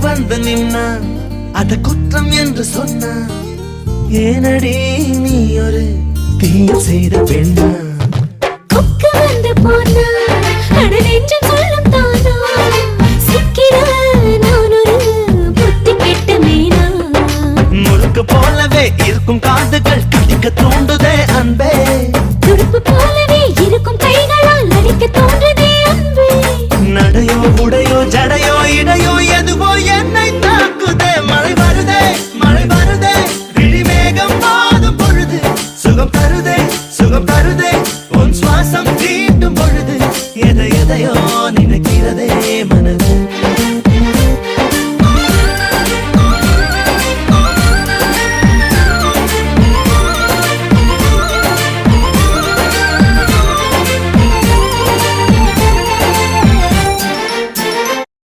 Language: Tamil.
வந்து நின்னா அத குற்றம் என்று சொன்னா ஏனடி நீ ஒரு தீய செய்த பெண்ணா கொக்கு வந்து போனா அட நெஞ்சம் சொல்லும் தானா சிக்கிற நான் ஒரு புத்தி கெட்ட மீனா முறுக்கு போலவே இருக்கும் காதுகள் கடிக்க தூண்டுதே அன்பே துடுப்பு போலவே இருக்கும் கைகளால் நடிக்க தோன்றுதே அன்பே நடையோ உடையோ ஜடையோ இடையோ எதுவோ என்னை தாக்குதே மழை வருதே விழிமேகம் மாதும் பொழுது சுகம் தருதே உன் சுவாசம் தீண்டும் பொழுது எதையோ நினைக்கிறதே மனது